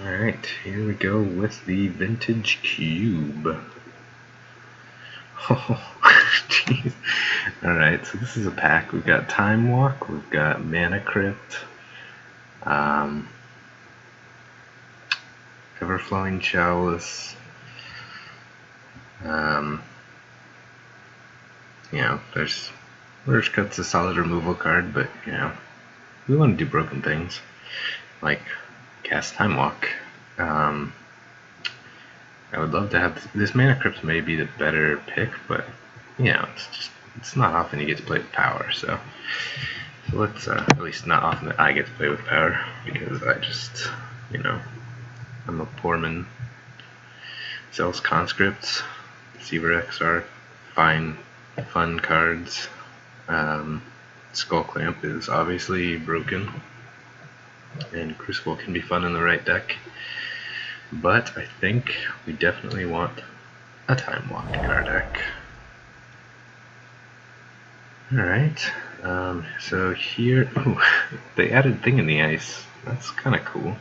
Alright, here we go with the vintage cube. Oh, jeez. Alright, so this is a pack. We've got Time Walk, we've got Mana Crypt, Ever-Flowing Chalice, there's Merge Cut's a solid removal card, but, we want to do broken things, like cast Time Walk. I would love to have this Mana Crypt may be the better pick, but it's not often you get to play with power, so let's at least not often that I get to play with power, because I just I'm a poor man. Zealous Conscripts, Seaver-X are fine, fun cards. Skull Clamp is obviously broken, and Crucible can be fun in the right deck. But I think we definitely want a Time Walk in our deck. Alright, so here, they added Thing in the Ice. That's kind of cool.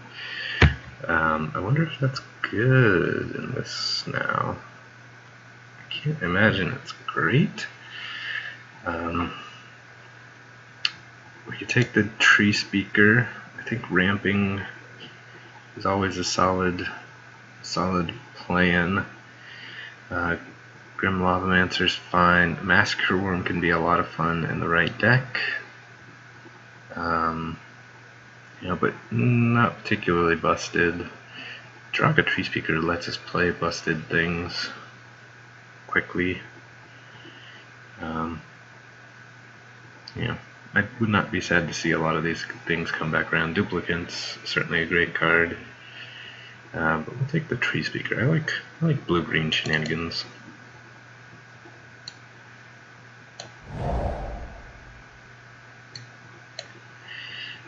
I wonder if that's good in this now. I can't imagine it's great. We could take the Tree Speaker. I think ramping is always a solid plan. Grim Lavamancer's fine. Massacre Worm can be a lot of fun in the right deck. But not particularly busted. Draga Tree Speaker lets us play busted things quickly. I would not be sad to see a lot of these things come back around. Duplicant's certainly a great card. But we'll take the Tree Speaker. I like blue-green shenanigans.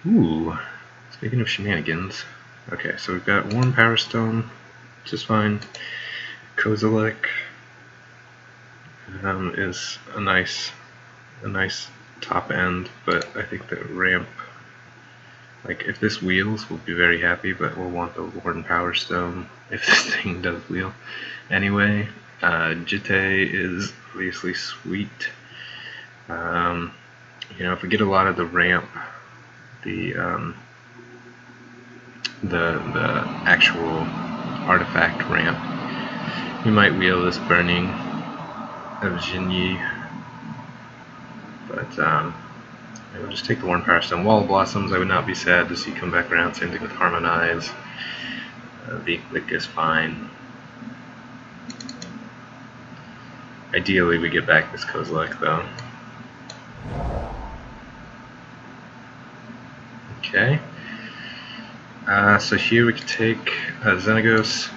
Ooh, speaking of shenanigans. Okay, so we've got Warm Power Stone, which is fine. Kozilek is a nice top end, but I think that ramp, like if this wheels, we'll be very happy, but we'll want the Warden Power Stone if this thing does wheel. Anyway, Jitte is obviously sweet. If we get a lot of the ramp, the actual artifact ramp, we might wheel this Burning of Jinyi, but we'll just take the Warm Power Stone. Wall of Blossoms I would not be sad to see come back around. Same thing with Harmonize. Viclick is fine. Ideally we get back this Kozilek though. Okay. So here we can take Xenagos.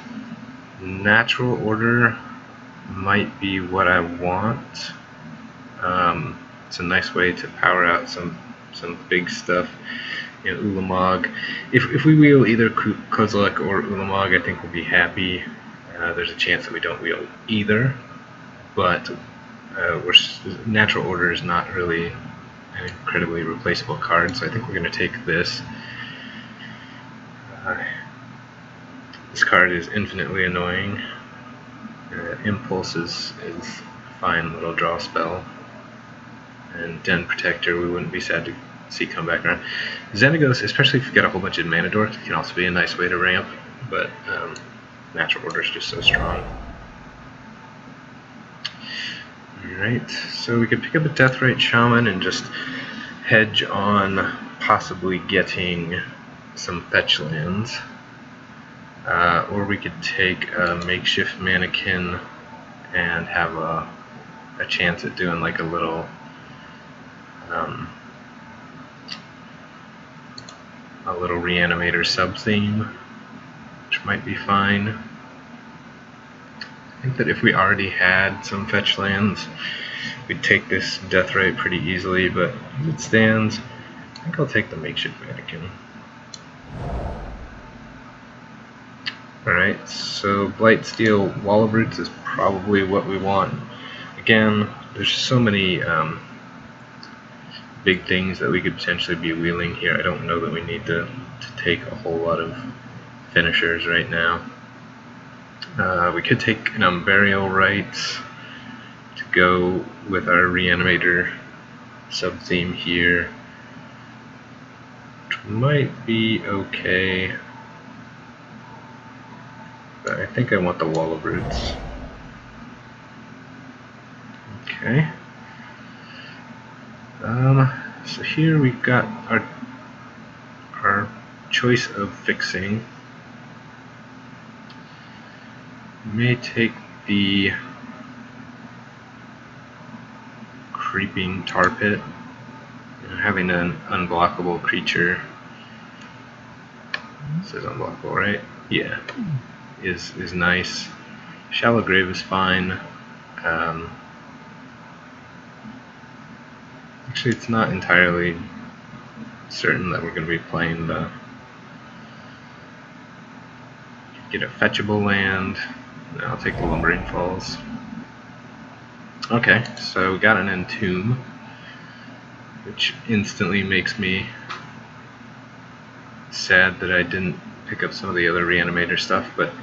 Natural Order might be what I want. It's a nice way to power out some big stuff. Ulamog. If we wheel either Kozilek or Ulamog, I think we'll be happy. There's a chance that we don't wheel either, but Natural Order is not really an incredibly replaceable card, so I think we're going to take this. This card is infinitely annoying. Impulse is a fine little draw spell. And Den Protector we wouldn't be sad to see come back around. Xenagos, especially if you've got a whole bunch of mana dorks, can also be a nice way to ramp, but Natural Order is just so strong. Alright, so we could pick up a Deathrite Shaman and just hedge on possibly getting some fetch lands. Or we could take a Makeshift Mannequin and have a chance at doing like a little Reanimator sub-theme, which might be fine. I think that if we already had some fetch lands, we'd take this Deathrite pretty easily, but as it stands, I think I'll take the Makeshift Mannequin. Alright, so Blightsteel, Wall of Roots is probably what we want. Again, there's so many big things that we could potentially be wheeling here. I don't know that we need to take a whole lot of finishers right now. We could take an Unburial Rites to go with our Reanimator sub-theme here, which might be okay, but I think I want the Wall of Roots. Okay. So here we've got our choice of fixing. We may take the Creeping Tar Pit. Having an unblockable creature, this is unblockable, right? Yeah, is nice. Shallow Grave is fine. Actually, it's not entirely certain that we're going to be playing the get a fetchable land. No, I'll take the Lumbering Falls. Okay, so we got an Entomb, which instantly makes me sad that I didn't pick up some of the other Reanimator stuff, but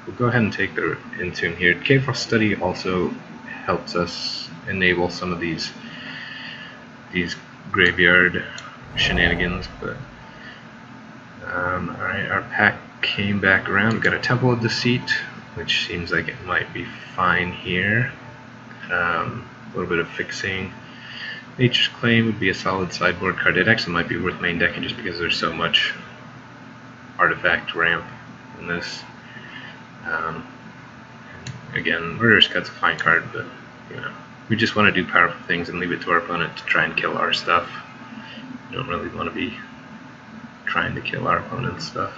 we'll go ahead and take the Entomb here. Cave Frost Study also helps us enable some of these graveyard shenanigans, but alright, our pack came back around. We got a Temple of Deceit, which seems like it might be fine here. A little bit of fixing. Nature's Claim would be a solid sideboard card. It actually might be worth main decking just because there's so much artifact ramp in this. Again, Murderous Cut's a fine card, but you know, we just want to do powerful things and leave it to our opponent to try and kill our stuff. We don't really want to be trying to kill our opponent's stuff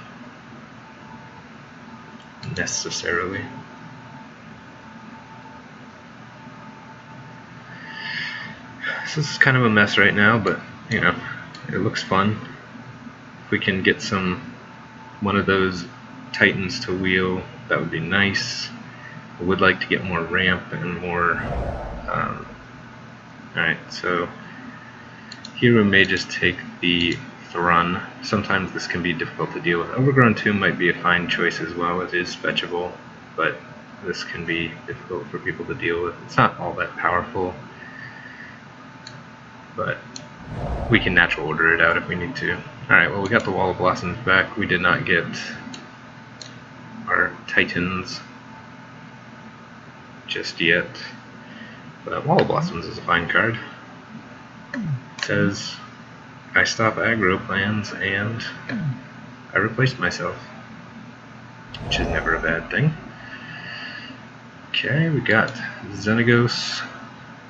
necessarily. So this is kind of a mess right now, but you know, it looks fun. If we can get one of those Titans to wheel, that would be nice. I would like to get more ramp and more. Alright, so here we may just take the Thrun. Sometimes this can be difficult to deal with. Overgrown Tomb might be a fine choice as well. It is fetchable, but this can be difficult for people to deal with. It's not all that powerful, but we can natural order it out if we need to. Alright, well, we got the Wall of Blossoms back. We did not get our Titans just yet, but Wall of Blossoms is a fine card. It says I stop aggro plans and I replaced myself, which is never a bad thing. Okay, we got Xenagos,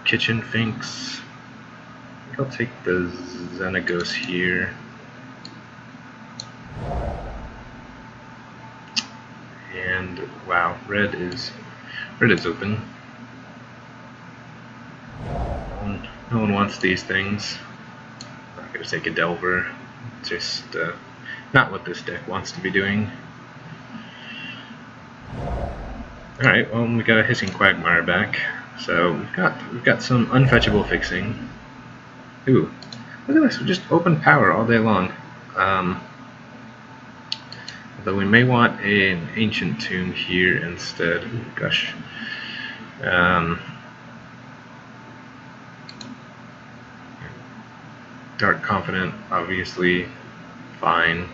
Kitchen Finks. I think I'll take the Xenagos here. And wow, red is open. No one wants these things. I'm not gonna take a Delver. Just not what this deck wants to be doing. Alright, well, we got a Hissing Quagmire back, so we've got some unfetchable fixing. Ooh, look at this, we just open power all day long. Although we may want an Ancient Tomb here instead. Ooh, gosh. Dark Confidant, obviously, fine.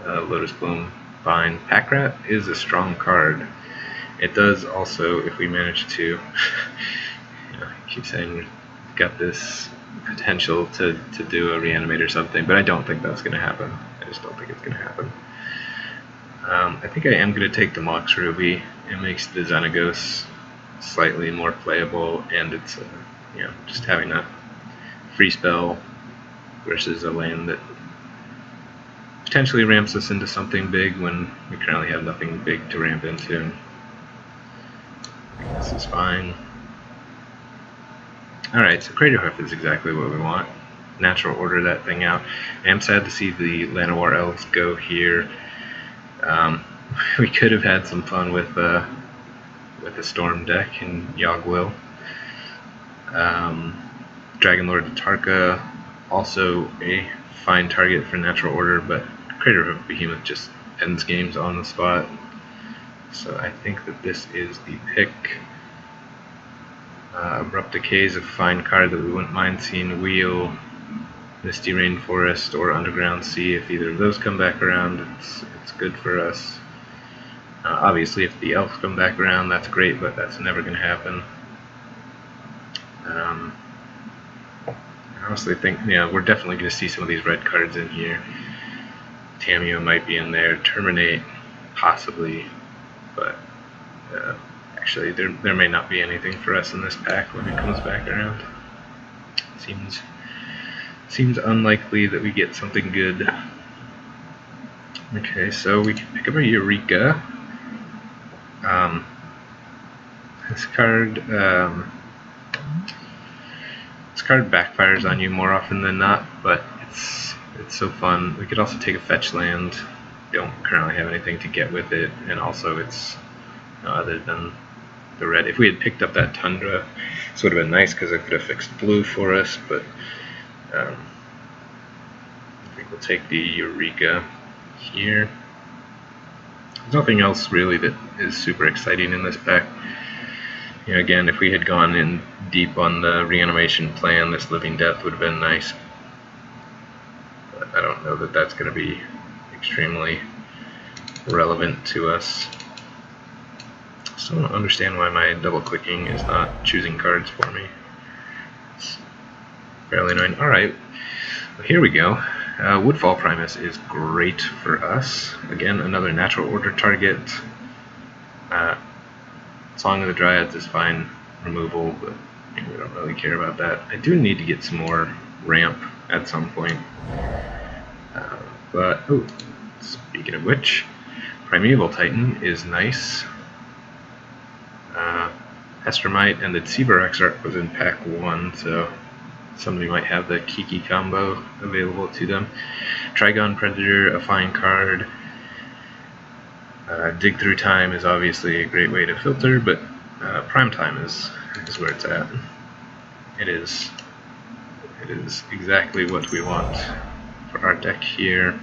Lotus Bloom, fine. Packrat is a strong card. It does also, if we manage to, you know, I keep saying we've got this potential to do a Reanimator or something, but I don't think that's going to happen. I just don't think it's going to happen. I think I am going to take the Mox Ruby. It makes the Xenagos slightly more playable, and it's you know, just having a free spell versus a land that potentially ramps us into something big when we currently have nothing big to ramp into. This is fine. Alright, so Crater Hoof is exactly what we want. Natural order that thing out. I am sad to see the Llanowar Elves go here. We could have had some fun with the Storm deck in Yogg-Will. Dragonlord Tatarka, also a fine target for natural order, but Crater of Behemoth just ends games on the spot. So I think that this is the pick. Abrupt Decay is a fine card that we wouldn't mind seeing wheel Misty Rainforest or Underground Sea. If either of those come back around, it's good for us. Obviously, if the elves come back around, that's great, but that's never going to happen. I honestly think, yeah, we're definitely going to see some of these red cards in here. Tameo might be in there, Terminate, possibly, but actually there may not be anything for us in this pack when it comes back around. Seems unlikely that we get something good. Okay, so we can pick up a Eureka. This card backfires on you more often than not, but it's so fun. We could also take a fetch land. Don't currently have anything to get with it, and also it's other than the red. If we had picked up that Tundra, this would have been nice because it could have fixed blue for us, but I think we'll take the Eureka here. There's nothing else really that is super exciting in this pack. Again, if we had gone in deep on the reanimation plan, this Living Death would have been nice. But I don't know that that's going to be extremely relevant to us. Still don't understand why my double clicking is not choosing cards for me. It's fairly annoying. Alright, well, here we go. Woodfall Primus is great for us. Again, another natural order target. Song of the Dryads is fine removal, but we don't really care about that. I do need to get some more ramp at some point. But, oh, speaking of which, Primeval Titan is nice. Estromite and the Tsibar Exarch was in pack 1, so somebody might have the Kiki combo available to them. Trigon Predator, a fine card. Dig Through Time is obviously a great way to filter, but Prime Time is where it's at. It is exactly what we want for our deck here.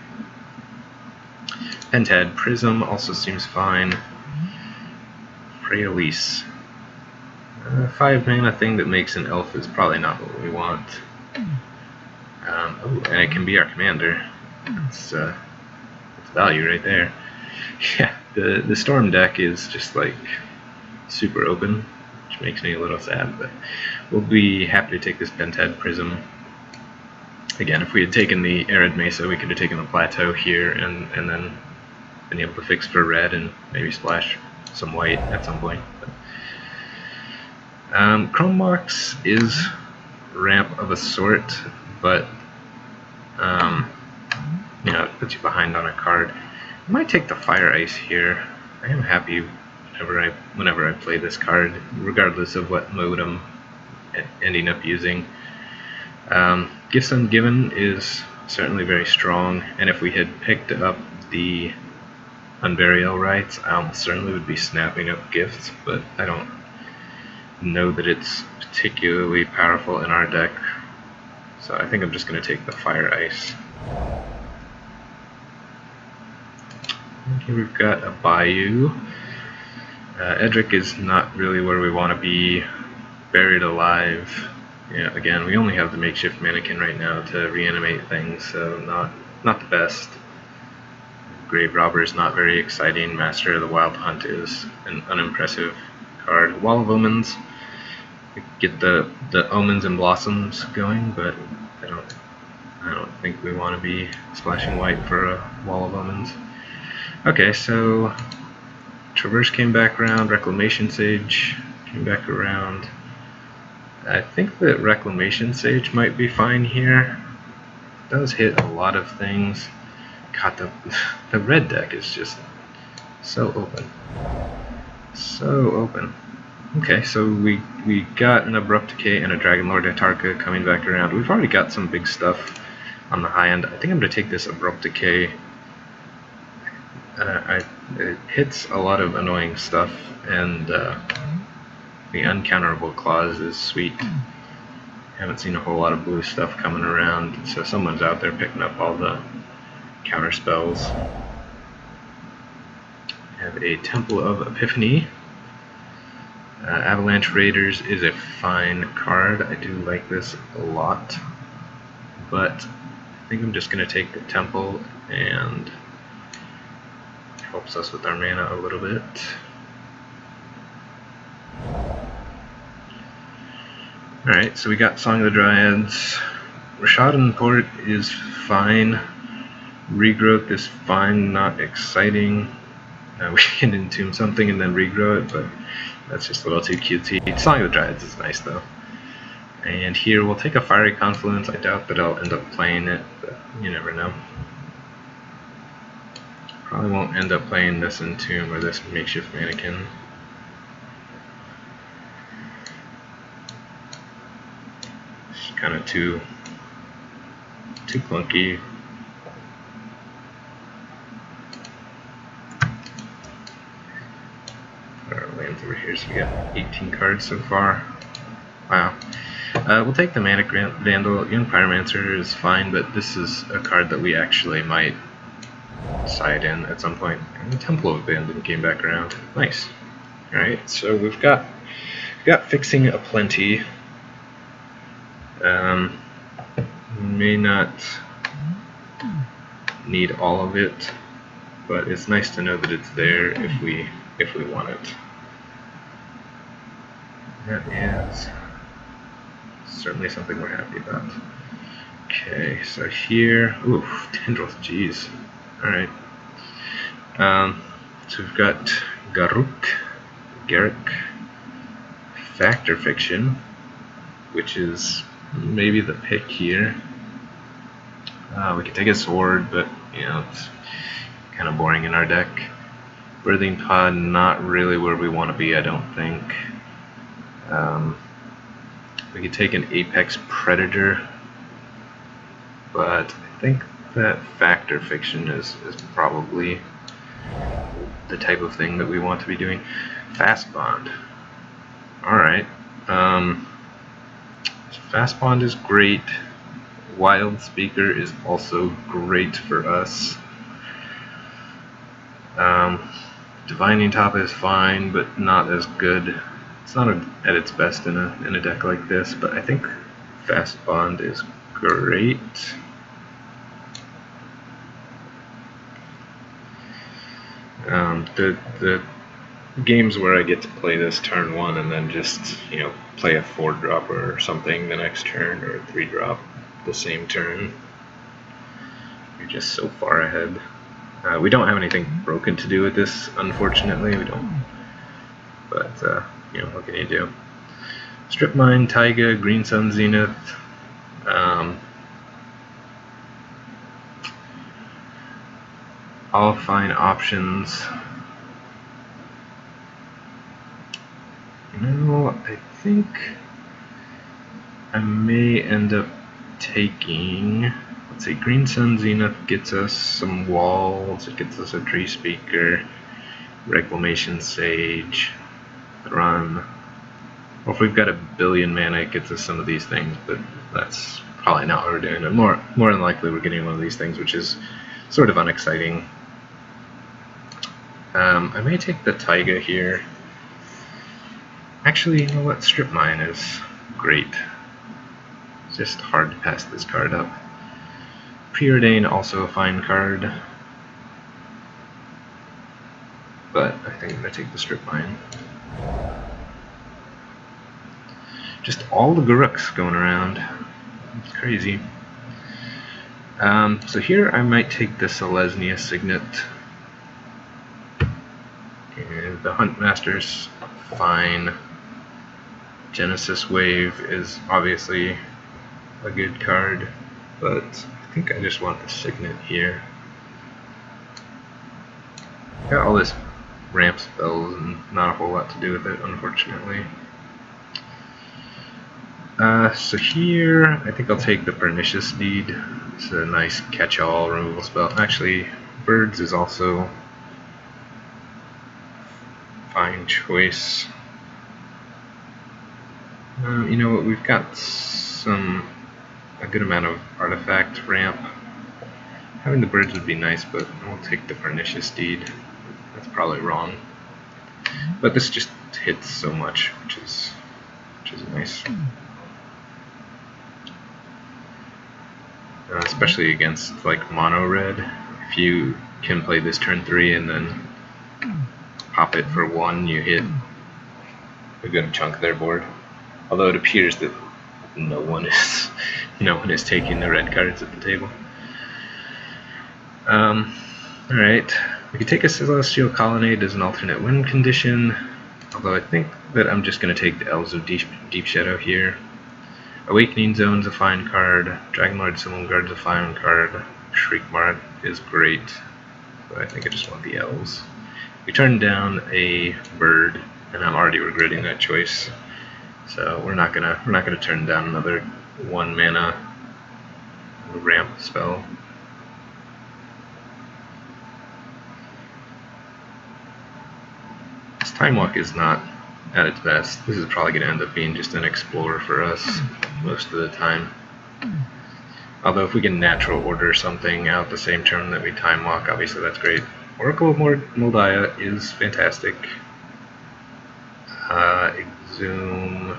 Pentad Prism also seems fine. Freylise. 5 mana thing that makes an elf is probably not what we want. Oh, and it can be our commander. It's value right there. Yeah, the Storm deck is just like super open, which makes me a little sad, but we'll be happy to take this Pentad Prism. Again, if we had taken the Arid Mesa, we could have taken the Plateau here and then been able to fix for red and maybe splash some white at some point. But, Chrome Mox is ramp of a sort, but it puts you behind on a card. I might take the Fire Ice here. I am happy whenever I play this card, regardless of what mode I'm ending up using. Gifts Ungiven is certainly very strong, and if we had picked up the Unburial Rites, I almost certainly would be snapping up gifts, but I don't know that it's particularly powerful in our deck, so I think I'm just going to take the Fire Ice. Okay, we've got a Bayou. Edric is not really where we want to be. Buried Alive. Yeah, again, we only have the makeshift mannequin right now to reanimate things, so not the best. Grave Robber is not very exciting. Master of the Wild Hunt is an unimpressive card. Wall of Omens. We get the Omens and Blossoms going, but I don't think we want to be splashing white for a Wall of Omens. Okay, so Traverse came back around, Reclamation Sage came back around. I think that Reclamation Sage might be fine here. It does hit a lot of things. God, the red deck is just so open. So open. Okay, so we got an Abrupt Decay and a Dragonlord Atarka coming back around. We've already got some big stuff on the high end. I think I'm going to take this Abrupt Decay. It hits a lot of annoying stuff, and the Uncounterable Clause is sweet. Haven't seen a whole lot of blue stuff coming around, so someone's out there picking up all the counter spells. We have a Temple of Epiphany. Avalanche Raiders is a fine card. I do like this a lot, but I think I'm just going to take the Temple, and helps us with our mana a little bit. Alright, so we got Song of the Dryads. Rashadan Port is fine. Regrowth is fine, not exciting. We can entomb something and then regrow it, but that's just a little too cutesy. Song of the Dryads is nice though. And here we'll take a Fiery Confluence. I doubt that I'll end up playing it, but you never know. Probably won't end up playing this Entomb or this Makeshift Mannequin. It's kind of too clunky. Our lands over here, so we got 18 cards so far. Wow. We'll take the Manic Vandal. Young Pyromancer is fine, but this is a card that we actually might side in at some point. And the Temple of Abandon came back around. Nice. Alright, so we've got Fixing aplenty. May not need all of it, but it's nice to know that it's there if we want it. That is certainly something we're happy about. Okay, so here, ooh, Tendrils, jeez. Alright. So we've got Garruk, Factor Fiction, which is maybe the pick here. We could take a sword, but you know, it's kind of boring in our deck. Birthing Pod, not really where we want to be, I don't think. We could take an Apex Predator, but I think that Factor Fiction is probably the type of thing that we want to be doing. Fast Bond. Alright. Fast Bond is great. Wild Speaker is also great for us. Divining Top is fine, but not as good. It's not at its best in a deck like this, but I think Fast Bond is great. The games where I get to play this turn 1 and then just, you know, play a 4-drop or something the next turn, or a 3-drop the same turn, you're just so far ahead. We don't have anything broken to do with this, unfortunately. We don't. But, you know, what can you do? Strip Mine, Taiga, Green Sun Zenith. All fine options. No, I think I may end up taking, let's see, Green Sun Zenith gets us some walls, it gets us a Tree Speaker, Reclamation Sage, Run. Or if we've got a billion mana, it gets us some of these things, but that's probably not what we're doing. And more than likely we're getting one of these things, which is sort of unexciting. I may take the Taiga here. Actually, you know what? Strip Mine is great. It's just hard to pass this card up. Preordain, also a fine card. But I think I'm going to take the Strip Mine. Just all the Garuks going around. It's crazy. So here I might take the Selesnya Signet. And the Huntmaster's fine. Genesis Wave is obviously a good card, but I think I just want the Signet here. Got all this ramp spells and not a whole lot to do with it, unfortunately. So here, I think I'll take the Pernicious Deed. It's a nice catch-all removal spell. Actually, Birds is also a fine choice. You know what, we've got a good amount of artifact ramp. Having the birds would be nice, but I'll take the pernicious steed. That's probably wrong. But this just hits so much, which is nice. Especially against like mono red. If you can play this turn 3 and then pop it for 1, you hit a good chunk of their board. Although it appears that no one is taking the red cards at the table. Alright, we could take a Celestial Colonnade as an alternate win condition, although I think that I'm just going to take the Elves of Deep Shadow here. Awakening Zone's a fine card, Dragonlord Silumgar's a fine card, Shriekmart is great, but I think I just want the Elves. We turned down a bird, and I'm already regretting that choice. So we're not gonna turn down another 1 mana ramp spell. This Time Walk is not at its best. This is probably gonna end up being just an explorer for us most of the time. Although if we can natural order something out the same turn that we Time Walk, obviously that's great. Oracle of Moldiah is fantastic. Exhume.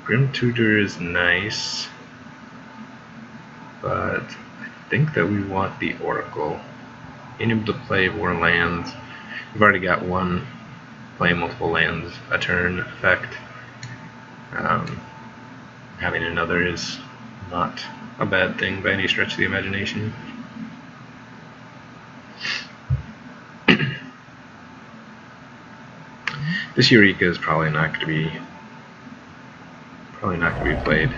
Grim Tutor is nice, but I think that we want the Oracle. Being able to play more lands. We've already got 1 play multiple lands a turn effect. Having another is not a bad thing by any stretch of the imagination. This Eureka is probably not going to be played.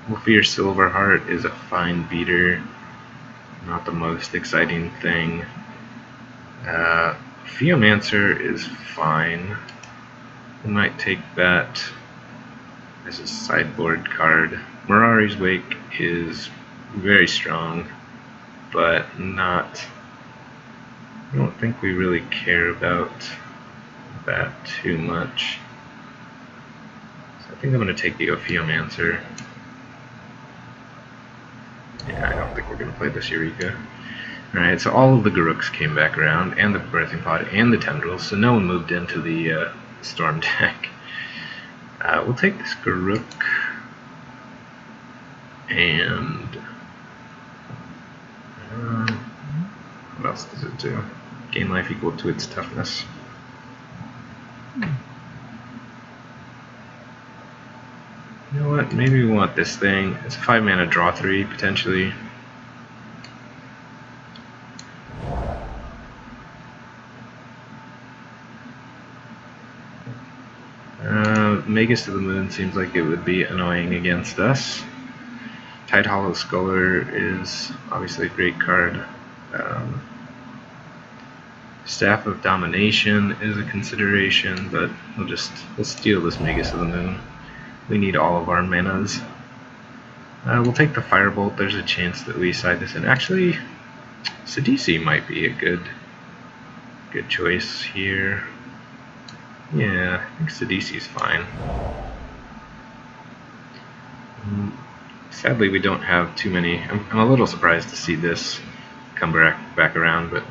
Wolfir Silverheart is a fine beater, not the most exciting thing. Theomancer is fine. We might take that as a sideboard card. Mirari's Wake is very strong, but not. I don't think we really care about that too much. So I think I'm going to take the Ophiumancer. Yeah, I don't think we're going to play this Eureka. Alright, so all of the Garuks came back around, and the Birthing Pod, and the Tendrils, so no one moved into the Storm deck. We'll take this Garuk, and what else does it do? Gain life equal to its toughness. You know what? Maybe we want this thing. It's a 5 mana draw 3 potentially. Magus to the Moon seems like it would be annoying against us. Tidehollow Sculler is obviously a great card. Staff of Domination is a consideration, but we'll steal this Magus of the Moon. We need all of our manas. We'll take the Firebolt. There's a chance that we side this in. Actually, Sidisi might be a good choice here. Yeah, I think Sidisi's fine. Sadly, we don't have too many. I'm a little surprised to see this come back around, but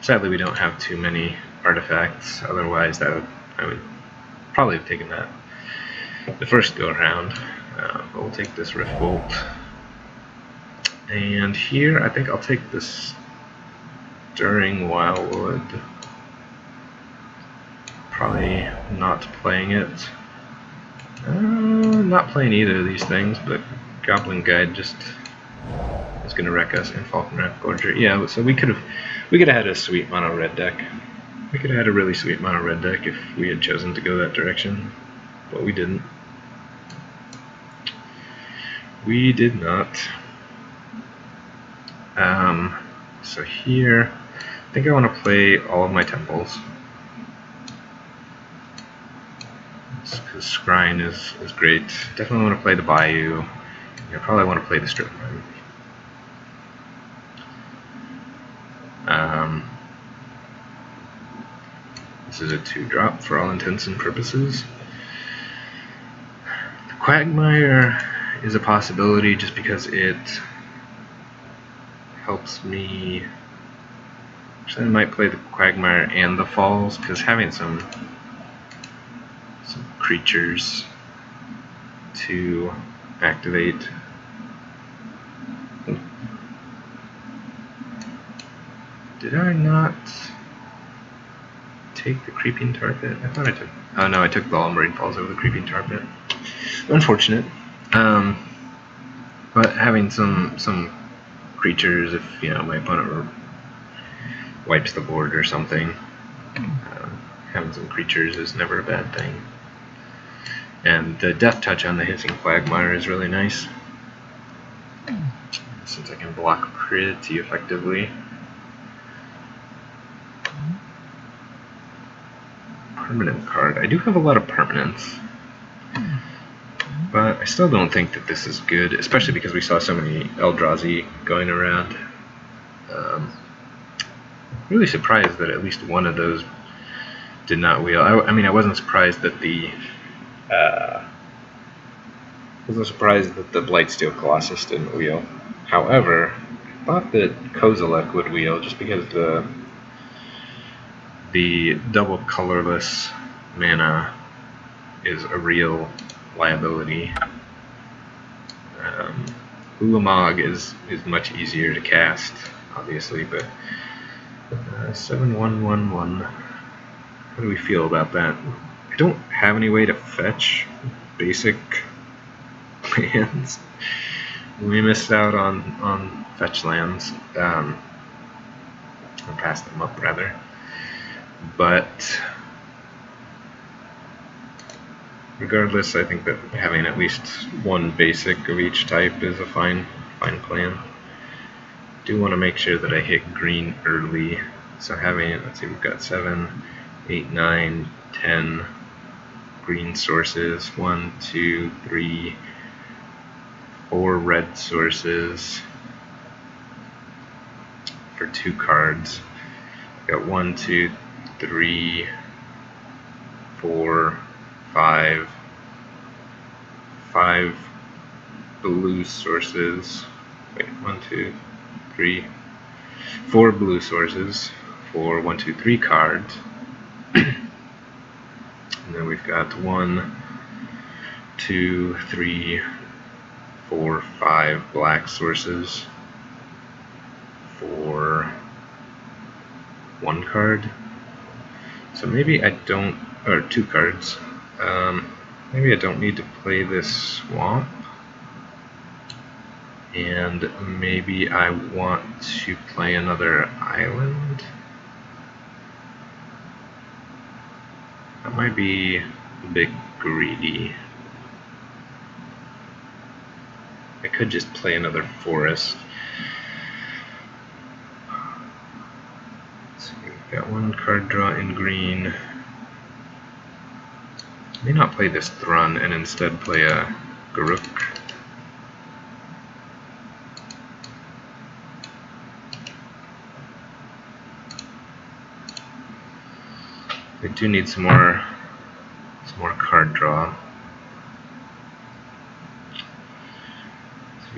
sadly we don't have too many artifacts. Otherwise, I would probably have taken that the first go around. But we'll take this Rift Bolt. And here, I think I'll take this Stirring Wildwood. Probably not playing it. Not playing either of these things, but Goblin Guide just is going to wreck us, and Falcon Wrath Gorger. Yeah, so we could have had a sweet mono red deck. We could have had a really sweet mono red deck if we had chosen to go that direction, but we didn't. We did not. So here, I think I want to play all of my temples. Because Scrying is great. Definitely want to play the Bayou. I probably want to play the Strip Mine. This is a 2-drop for all intents and purposes. The Quagmire is a possibility just because it helps me. Actually, I might play the Quagmire and the Falls, because having some creatures to activate. Did I not take the Creeping Tar Pit? I thought I took. Oh no, I took the Lumbering Falls over the Creeping Tar Pit. Unfortunate. But having some creatures, if my opponent wipes the board or something, having some creatures is never a bad thing. And the Death Touch on the Hissing Quagmire is really nice, since I can block pretty effectively. Permanent card. I do have a lot of permanents, but I still don't think that this is good, especially because we saw so many Eldrazi going around. Really surprised that at least one of those did not wheel. I mean, I wasn't surprised that the Blightsteel Colossus didn't wheel. However, I thought that Kozilek would wheel just because the double colorless mana is a real liability. Ulamog is much easier to cast, obviously, but 7/1/1/1. How do we feel about that? I don't have any way to fetch basic lands. We missed out on fetch lands. Or passed them up, rather. But regardless, I think that having at least one basic of each type is a fine plan. Do want to make sure that I hit green early. So having, let's see, we've got 7, 8, 9, 10 green sources. 1, 2, 3, 4 red sources for 2 cards. Got 1, 2, 3, 4, 5 blue sources. Wait, 1, 2, 3, 4 blue sources for 1, 2, 3 cards. And then we've got 1, 2, 3, 4, 5 black sources for 1 card. So maybe I don't, or 2 cards. Maybe I don't need to play this swamp. And maybe I want to play another island. That might be a bit greedy. I could just play another forest. So we've got 1 card draw in green. I may not play this Thrun and instead play a Garruk. I do need some more card draw.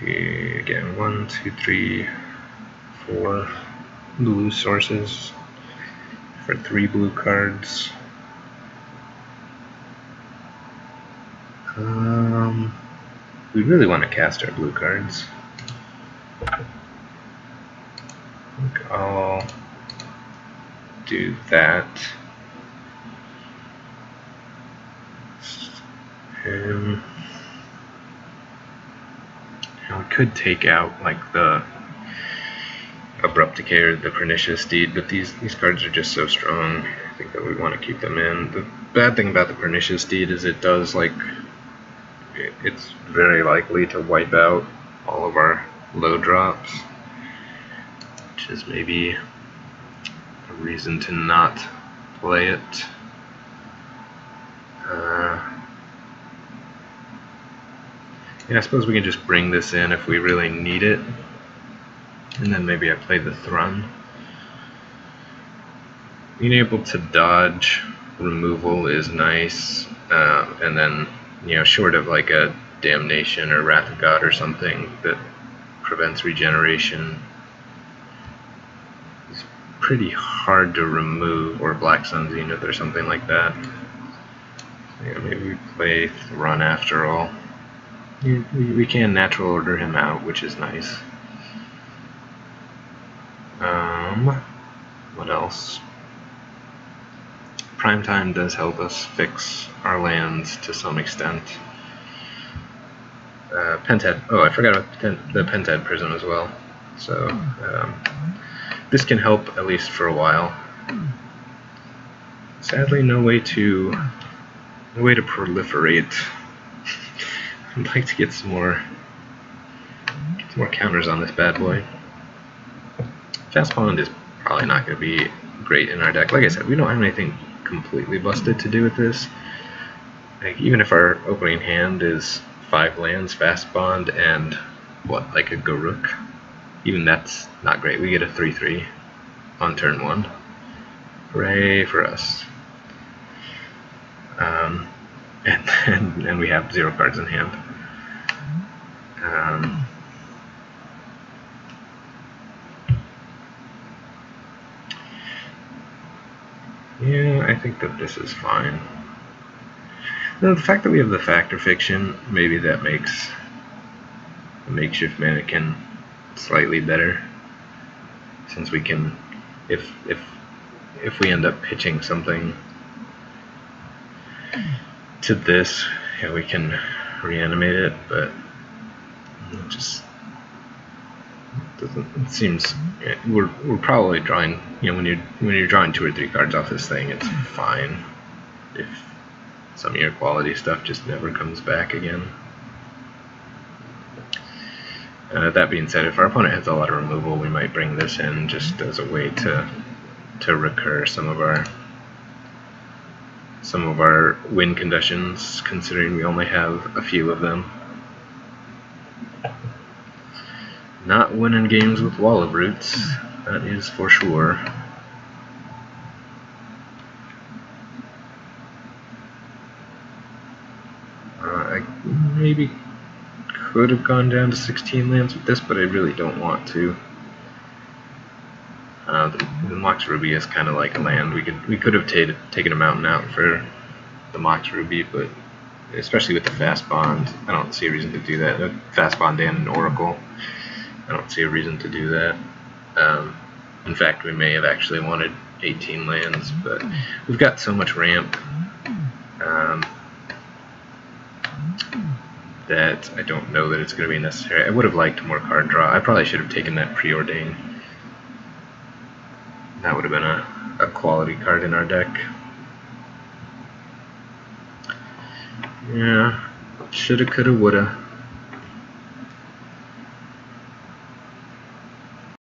See, again, 1, 2, 3, 4 blue sources for 3 blue cards. We really want to cast our blue cards. I think I'll do that. Now we could take out like the Abrupt Decay or the Pernicious Deed, but these cards are just so strong. I think that we want to keep them in. The bad thing about the Pernicious Deed is it does it's very likely to wipe out all of our low drops, which is maybe a reason to not play it. Yeah, I suppose we can just bring this in if we really need it, and then maybe I play the Thrun. Being able to dodge removal is nice, and then You know, short of like a Damnation or Wrath of God or something that prevents regeneration, it's pretty hard to remove, or Black Sun Zenith or something like that. Yeah, maybe we play Run after all. We can natural order him out, which is nice. What else? Primetime does help us fix our lands to some extent. Pentad. Oh, I forgot about the Pentad Prism as well. So this can help at least for a while. Sadly, no way to proliferate. I'd like to get some more counters on this bad boy. Fast Pond is probably not going to be great in our deck. Like I said, we don't have anything completely busted to do with this. Like, even if our opening hand is 5 lands, Fast Bond, and what, like a Garruk, even that's not great. We get a 3/3 on turn 1. Hooray for us. And we have 0 cards in hand. Yeah, I think that this is fine. Now, the fact that we have the Factor Fiction, maybe that makes the Makeshift Mannequin slightly better, since we can, if we end up pitching something to this, yeah, we can reanimate it, but it just doesn't. It seems we're probably drawing. You know, when you're drawing 2 or 3 cards off this thing, it's fine. If some of your quality stuff just never comes back again. That being said, if our opponent has a lot of removal, we might bring this in just as a way to recur some of our win conditions, considering we only have a few of them. Not winning games with Wall of Roots, that is for sure. I maybe could have gone down to 16 lands with this, but I really don't want to. The Mox Ruby is kind of like a land. We could have taken a mountain out for the Mox Ruby, but especially with the Fast Bond, I don't see a reason to do that. Fast Bond and an Oracle, I don't see a reason to do that. In fact, we may have actually wanted 18 lands, but we've got so much ramp that I don't know that it's going to be necessary. I would have liked more card draw. I probably should have taken that Preordain. That would have been a quality card in our deck. Yeah, shoulda, coulda, woulda.